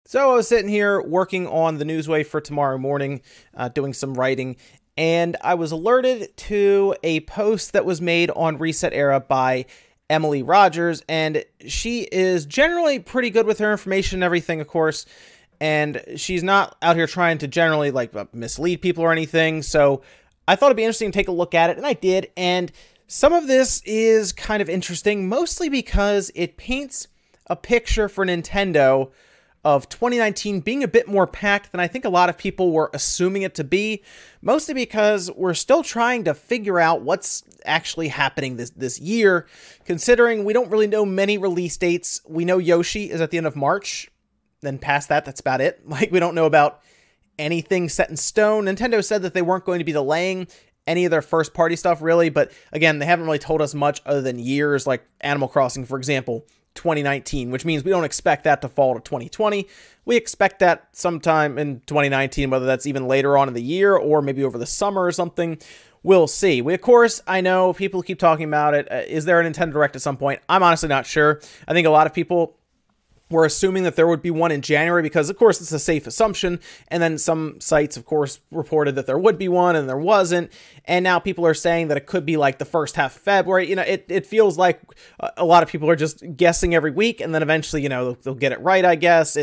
So I was sitting here working on the newsway for tomorrow morning, doing some writing, and I was alerted to a post that was made on Reset Era by Emily Rogers, and she is generally pretty good with her information and everything, of course, and she's not out here trying to generally mislead people or anything. So I thought it'd be interesting to take a look at it, and I did. And some of this is kind of interesting, mostly because it paints a picture for Nintendo of 2019 being a bit more packed than I think a lot of people were assuming it to be, mostly because we're still trying to figure out what's actually happening this year, considering we don't really know many release dates. We know Yoshi is at the end of March, then past that, that's about it. We don't know about anything set in stone. Nintendo said that they weren't going to be delaying any of their first party stuff, really, but again, they haven't really told us much other than years, like Animal Crossing, for example, 2019, which means we don't expect that to fall to 2020. We expect that sometime in 2019, whether that's even later on in the year or maybe over the summer or something. We'll see. Of course, I know people keep talking about it. Is there a Nintendo Direct at some point? I'm honestly not sure. I think a lot of people were assuming that there would be one in January because, of course, it's a safe assumption. And then some sites, of course, reported that there would be one and there wasn't. And now people are saying that it could be like the first half of February. You know, it feels like a lot of people are just guessing every week. And then eventually, you know, they'll get it right, I guess.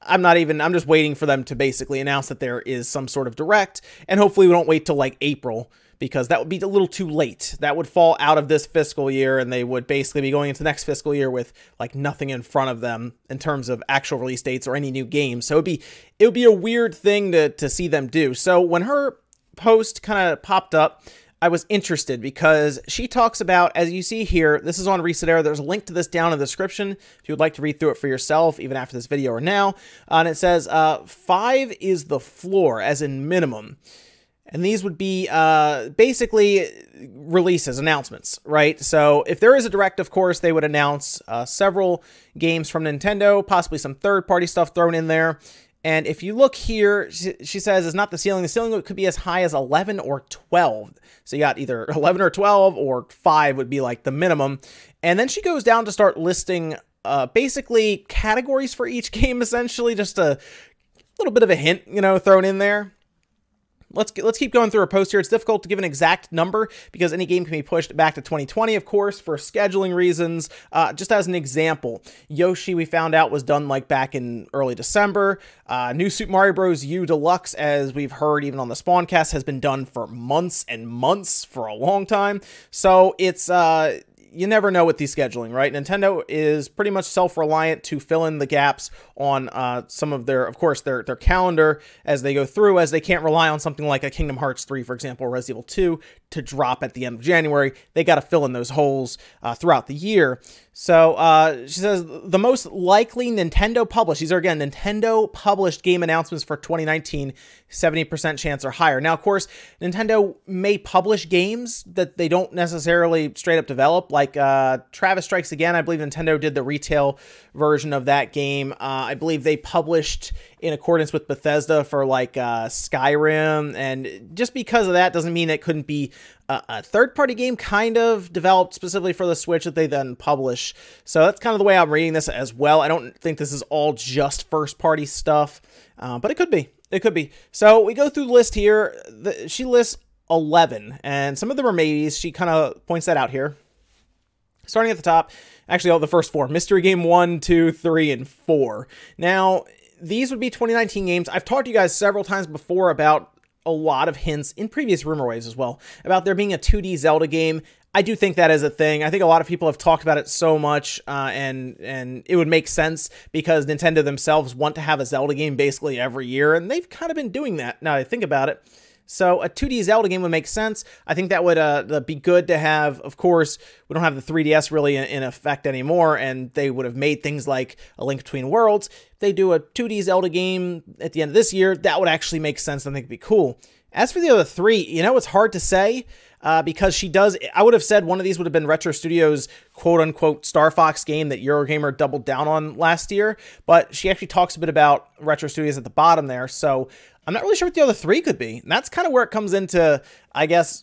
I'm just waiting for them to basically announce that there is some sort of direct. And hopefully we don't wait till like April, because that would be a little too late. That would fall out of this fiscal year, and they would basically be going into next fiscal year with like nothing in front of them in terms of actual release dates or any new games. So it would be a weird thing to see them do. So when her post kind of popped up, I was interested because she talks about, as you see here, this is on Reset Era. There's a link to this down in the description if you would like to read through it for yourself, even after this video or now. And it says 5 is the floor, as in minimum. And these would be basically releases, announcements, right? So if there is a direct, of course, they would announce several games from Nintendo, possibly some third-party stuff thrown in there. And if you look here, she says it's not the ceiling. The ceiling could be as high as 11 or 12. So you got either 11 or 12, or 5 would be like the minimum. And then she goes down to start listing basically categories for each game, essentially. Just a little bit of a hint, you know, thrown in there. Let's keep going through our post here. It's difficult to give an exact number because any game can be pushed back to 2020, of course, for scheduling reasons. Just as an example, Yoshi, we found out, was done like back in early December. New Super Mario Bros. U Deluxe, as we've heard even on the Spawncast, has been done for months and months, for a long time. So it's you never know with these scheduling, right? Nintendo is pretty much self-reliant to fill in the gaps on some of their, of course, their calendar as they go through, as they can't rely on something like a Kingdom Hearts 3, for example, or Resident Evil 2 to drop at the end of January. They got to fill in those holes throughout the year. So she says the most likely Nintendo published, these are again Nintendo published game announcements for 2019, 70% chance or higher. Now, of course, Nintendo may publish games that they don't necessarily straight up develop, like Travis Strikes Again. I believe Nintendo did the retail version of that game. I believe they published in accordance with Bethesda for like Skyrim, and just because of that doesn't mean it couldn't be a third-party game kind of developed specifically for the Switch that they then publish. So that's kind of the way I'm reading this as well. I don't think this is all just first-party stuff, but it could be. It could be. So we go through the list here. She lists 11, and some of them are maybes. She kind of points that out here. Starting at the top, actually all the first 4. Mystery Game 1, 2, 3, and 4. Now, these would be 2019 games. I've talked to you guys several times before about a lot of hints in previous rumor waves as well about there being a 2D Zelda game. I do think that is a thing. I think a lot of people have talked about it so much, and it would make sense because Nintendo themselves want to have a Zelda game basically every year, and they've kind of been doing that now that I think about it. So a 2D Zelda game would make sense. I think that would be good to have. Of course, we don't have the 3DS really in effect anymore, and they would have made things like A Link Between Worlds. If they do a 2D Zelda game at the end of this year, that would actually make sense. I think it'd be cool. As for the other 3, you know, it's hard to say because she does. I would have said one of these would have been Retro Studios' quote-unquote Star Fox game that Eurogamer doubled down on last year, but she actually talks a bit about Retro Studios at the bottom there, so I'm not really sure what the other 3 could be. And that's kind of where it comes into, I guess,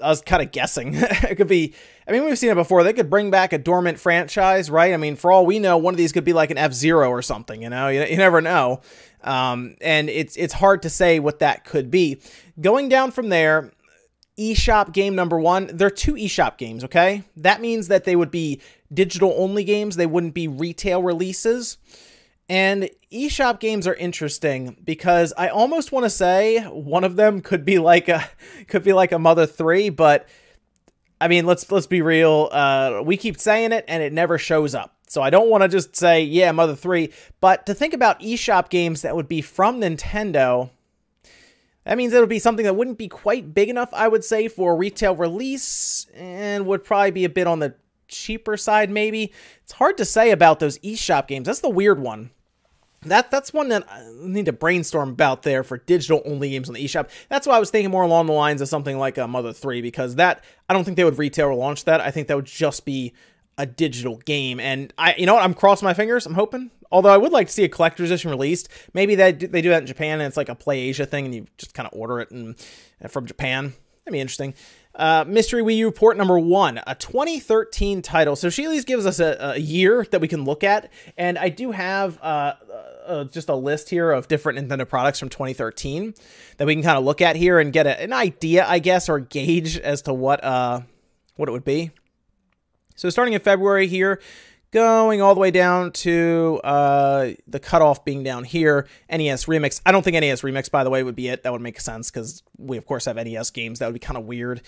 I was kind of guessing. It could be, I mean, we've seen it before. They could bring back a dormant franchise, right? I mean, for all we know, one of these could be like an F-Zero or something, you know? You never know. And it's hard to say what that could be. Going down from there, eShop game number 1, there are 2 eShop games, okay? That means that they would be digital-only games. They wouldn't be retail releases. And eShop games are interesting because I almost want to say one of them could be like a Mother 3, but I mean, let's be real. We keep saying it and it never shows up. So I don't want to just say, yeah, Mother 3, but to think about eShop games that would be from Nintendo, that means it would be something that wouldn't be quite big enough, I would say, for a retail release and would probably be a bit on the cheaper side, maybe. It's hard to say about those eShop games. That's the weird one. That's one that I need to brainstorm about there for digital-only games on the eShop. That's why I was thinking more along the lines of something like a Mother 3, because that, I don't think they would retail launch that. I think that would just be a digital game. And you know what? I'm crossing my fingers. I'm hoping. Although I would like to see a collector's edition released. Maybe they do that in Japan, and it's like a Play Asia thing, and you just kind of order it from Japan. That'd be interesting. Mystery Wii U port number 1, a 2013 title. So she at least gives us a year that we can look at. And I do have just a list here of different Nintendo products from 2013 that we can kind of look at here and get an idea, I guess, or gauge as to what it would be. So starting in February here, going all the way down to the cutoff being down here, NES Remix. I don't think NES Remix, by the way, would be it. That would make sense because we, of course, have NES games. That would be kind of weird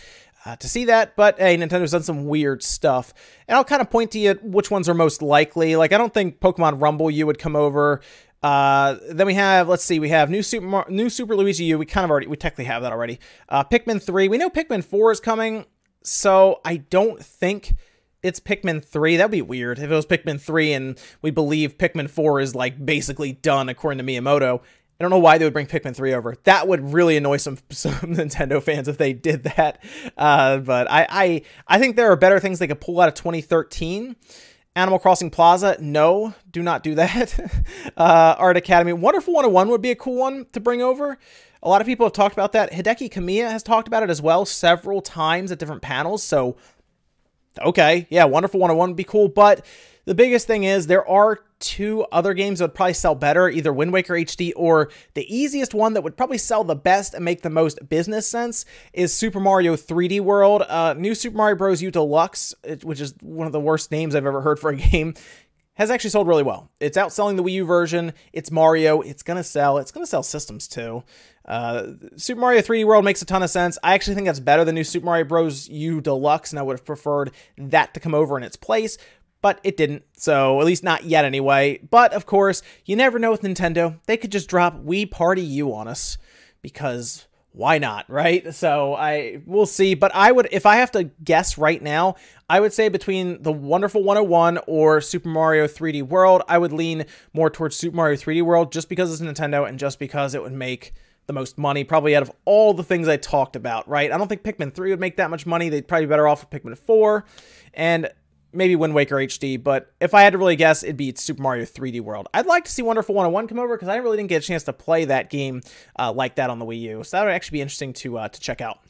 to see that. But, hey, Nintendo's done some weird stuff. And I'll kind of point to you which ones are most likely. Like, I don't think Pokemon Rumble U would come over. Then we have, let's see, we have New Super Luigi U. We technically have that already. Pikmin 3. We know Pikmin 4 is coming, so I don't think it's Pikmin 3. That'd be weird if it was Pikmin 3 and we believe Pikmin 4 is like basically done according to Miyamoto. I don't know why they would bring Pikmin 3 over. That would really annoy some Nintendo fans if they did that. But I think there are better things they could pull out of 2013. Animal Crossing Plaza, no, do not do that. Art Academy, Wonderful 101 would be a cool one to bring over. A lot of people have talked about that. Hideki Kamiya has talked about it as well several times at different panels, so okay, yeah, Wonderful 101 would be cool, but the biggest thing is there are 2 other games that would probably sell better, either Wind Waker HD or the easiest one that would probably sell the best and make the most business sense is Super Mario 3D World. New Super Mario Bros. U Deluxe, which is one of the worst names I've ever heard for a game, has actually sold really well. It's outselling the Wii U version. It's Mario. It's going to sell. It's going to sell systems too. Super Mario 3D World makes a ton of sense. I actually think that's better than New Super Mario Bros. U Deluxe, and I would have preferred that to come over in its place, but it didn't, so at least not yet anyway. But, of course, you never know with Nintendo. They could just drop Wii Party U on us, because why not, right? So we'll see, but I would, if I have to guess right now, I would say between the Wonderful 101 or Super Mario 3D World, I would lean more towards Super Mario 3D World just because it's Nintendo and just because it would make the most money probably out of all the things I talked about, right? I don't think Pikmin 3 would make that much money. They'd probably be better off with Pikmin 4 and maybe Wind Waker HD, but if I had to really guess, it'd be Super Mario 3D World. I'd like to see Wonderful 101 come over because I really didn't get a chance to play that game like that on the Wii U, so that would actually be interesting to check out.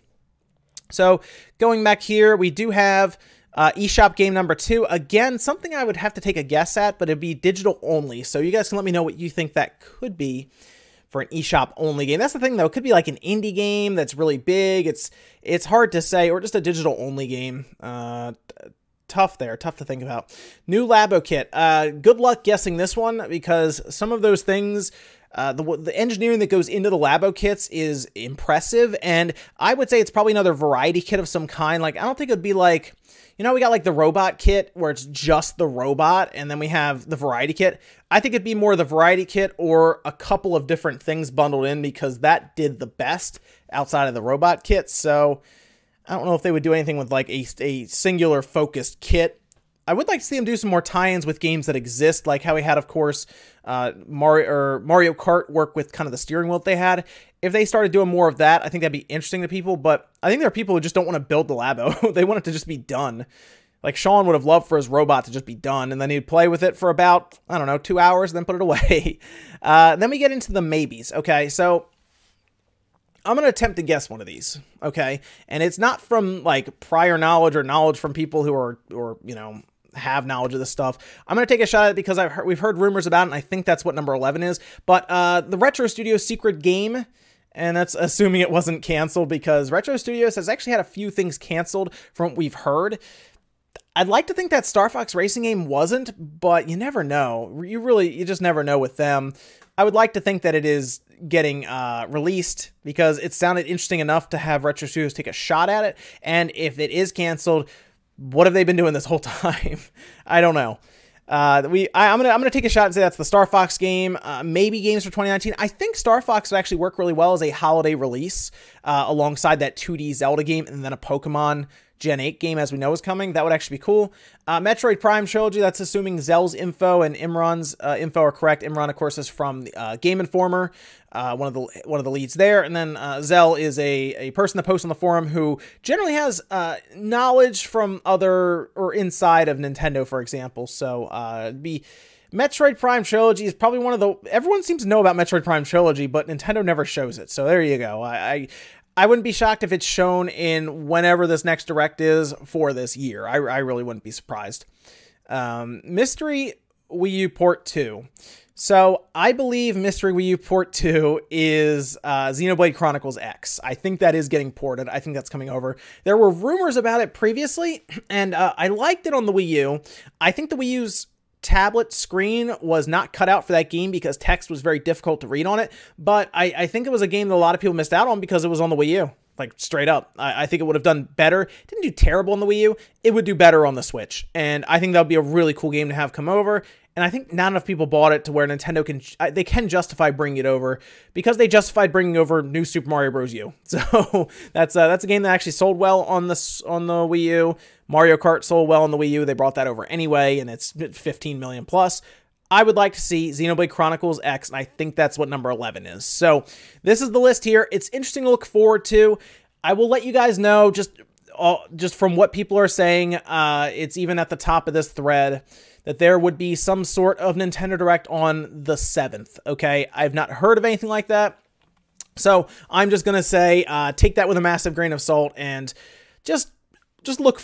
So going back here, we do have eShop game number 2. Again, something I would have to take a guess at, but it'd be digital only, so you guys can let me know what you think that could be for an eShop only game. That's the thing though, it could be like an indie game that's really big. It's hard to say, or just a digital only game. Tough to think about. New Labo kit. Good luck guessing this one because some of those things, the engineering that goes into the Labo kits is impressive, and I would say it's probably another variety kit of some kind. Like, I don't think it would be like, you know, we got like the robot kit where it's just the robot, and then we have the variety kit. I think it'd be more the variety kit or a couple of different things bundled in because that did the best outside of the robot kit. So I don't know if they would do anything with like a singular focused kit. I would like to see them do some more tie-ins with games that exist, like how we had, of course, Mario Kart work with kind of the steering wheel that they had. If they started doing more of that, I think that'd be interesting to people, but I think there are people who just don't want to build the Labo. They want it to just be done. Like, Sean would have loved for his robot to just be done, and then he'd play with it for about, I don't know, 2 hours, and then put it away. Then we get into the maybes, okay? So gonna attempt to guess one of these, okay? And it's not from like prior knowledge or knowledge from people who are, or you know, have knowledge of this stuff. I'm going to take a shot at it because we've heard rumors about it, and I think that's what number 11 is. But the Retro Studios secret game, and that's assuming it wasn't canceled, because Retro Studios has actually had a few things canceled from what we've heard. I'd like to think that Star Fox racing game wasn't, but you never know. You just never know with them. I would like to think that it is getting released, because it sounded interesting enough to have Retro Studios take a shot at it. And if it is canceled, what have they been doing this whole time? I don't know. I'm gonna take a shot and say that's the Star Fox game. Maybe games for 2019. I think Star Fox would actually work really well as a holiday release, alongside that 2D Zelda game and then a Pokemon Gen 8 game, as we know, is coming. That would actually be cool. Metroid Prime Trilogy, that's assuming Zell's info and Imran's info are correct. Imran, of course, is from Game Informer, one of the leads there. And then Zell is a person that posts on the forum who generally has knowledge from other or inside of Nintendo, for example. So it'd be Metroid Prime Trilogy is probably one of the... Everyone seems to know about Metroid Prime Trilogy, but Nintendo never shows it. So there you go. I wouldn't be shocked if it's shown in whenever this next Direct is for this year. I really wouldn't be surprised. Mystery Wii U Port 2. So I believe Mystery Wii U Port 2 is Xenoblade Chronicles X. I think that is getting ported. I think that's coming over. There were rumors about it previously, and I liked it on the Wii U. I think the Wii U's tablet screen was not cut out for that game because text was very difficult to read on it, but I think it was a game that a lot of people missed out on because it was on the Wii U. Like, straight up. I think it would have done better. It didn't do terrible on the Wii U. It would do better on the Switch, and I think that would be a really cool game to have come over. And I think not enough people bought it to where Nintendo can justify bringing it over, because they justified bringing over New Super Mario Bros. U. So that's a game that actually sold well on the Wii U. Mario Kart sold well on the Wii U. They brought that over anyway, and it's 15 million plus. I would like to see Xenoblade Chronicles X, and I think that's what number 11 is. So this is the list here. It's interesting to look forward to. I will let you guys know just from what people are saying. It's even at the top of this thread that there would be some sort of Nintendo Direct on the 7th, okay? I've not heard of anything like that. So I'm just going to say, take that with a massive grain of salt, and just look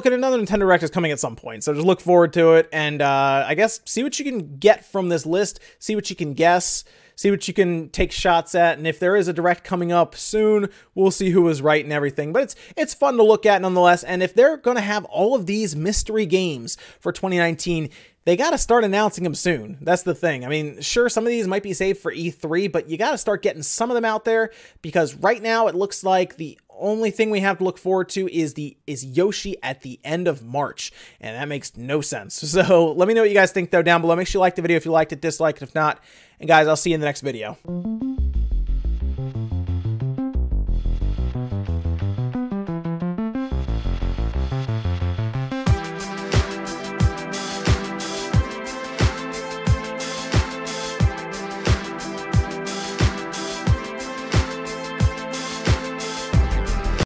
at another Nintendo Direct is coming at some point. So just look forward to it, and I guess see what you can get from this list, see what you can guess, see what you can take shots at, and if there is a Direct coming up soon, we'll see who is right and everything. But it's fun to look at nonetheless, and if they're going to have all of these mystery games for 2019, they got to start announcing them soon. That's the thing. I mean, sure, some of these might be saved for E3, but you got to start getting some of them out there, because right now it looks like the only thing we have to look forward to is Yoshi at the end of March, and that makes no sense. So let me know what you guys think, though, down below. Make sure you like the video if you liked it, dislike it if not, and guys, I'll see you in the next video.